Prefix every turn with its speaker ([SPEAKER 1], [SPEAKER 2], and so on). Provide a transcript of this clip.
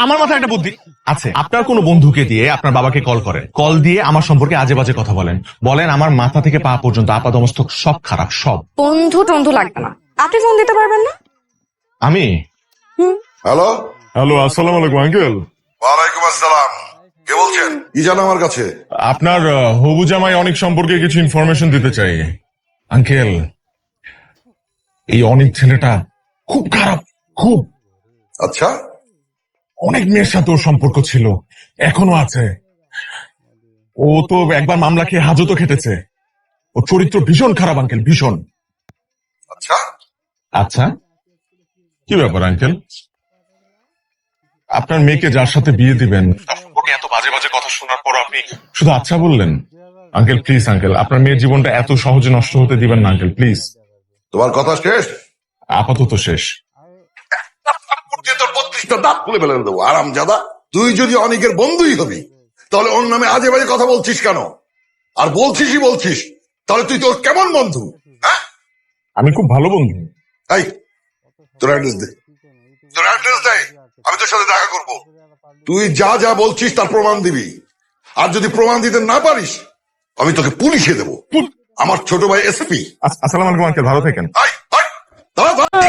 [SPEAKER 1] আমার মাথায় একটা বুদ্ধি আছে। আপনার কোনো বন্ধুকে দিয়ে আপনার বাবাকে কল করেন, কল দিয়ে আমার সম্পর্কে আজে বাজে কথা বলেন, বলেন আমার মাথা থেকে পা পর্যন্ত আপাদমস্তক সব খারাপ, সব।
[SPEAKER 2] বন্ধু টন্ধু লাগবে না, আপনি ফোন দিতে পারবেন না?
[SPEAKER 1] আমি
[SPEAKER 3] হ্যালো,
[SPEAKER 1] হ্যালো, আসসালামু আলাইকুম আঙ্কেল।
[SPEAKER 3] ওয়ালাইকুম আসসালাম। কে বলছেন? কি জানো আমার কাছে?
[SPEAKER 1] আপনার হবু জামাই অনেক সম্পর্কে কিছু ইনফরমেশন দিতে চাই আঙ্কেল। এই অনেক ছেলেটা খুব খারাপ, খুব।
[SPEAKER 3] আচ্ছা,
[SPEAKER 1] অনেক মেয়ের সাথে ওর সম্পর্ক ছিল, এখনো আছে। ও তো একবার মামলা খেয়ে হাজতও খেটেছে। ওর চরিত্র ভীষণ খারাপ আঙ্কেল, ভীষণ।
[SPEAKER 3] আচ্ছা,
[SPEAKER 1] আচ্ছা, কি ব্যাপার আঙ্কেল? আপনার মেয়েকে যার সাথে বিয়ে দিবেন তার সম্পর্কে এত বাজে বাজে কথা শোনার পর আপনি শুধু আচ্ছা বললেন? আঙ্কেল প্লিজ, আঙ্কেল আপনার মেয়ের জীবনটা এত সহজে নষ্ট হতে দিবেন না আঙ্কেল, প্লিজ।
[SPEAKER 3] তোমার কথা শেষ?
[SPEAKER 1] আপাতত শেষ।
[SPEAKER 3] তোর 32টা দাঁত খুলে ফেলে দেবো, আরাম জাদা। তুই যদি অনেকের বন্ধুই হবি, তাহলে ওর নামে আজে বাজে কথা বলছিস কেন? আর বলছিস, তাহলে তুই তোর কেমন বন্ধু? হ্যাঁ,
[SPEAKER 1] আমি খুব ভালো বন্ধু।
[SPEAKER 3] এই তোর অ্যাড্রেস দে, তোর অ্যাড্রেস দে, আমি তোর সাথে দেখা করব। তুই যা যা বলছিস তার প্রমাণ দিবি, আর যদি প্রমাণ দিতে না পারিস আমি তোকে পুলিশে দেবো। আমার ছোট ভাই এসপি।
[SPEAKER 1] আসসালামু আলাইকুম আঙ্কেল, ভালো থাকেন।
[SPEAKER 3] দাঁড়া, দাঁড়া।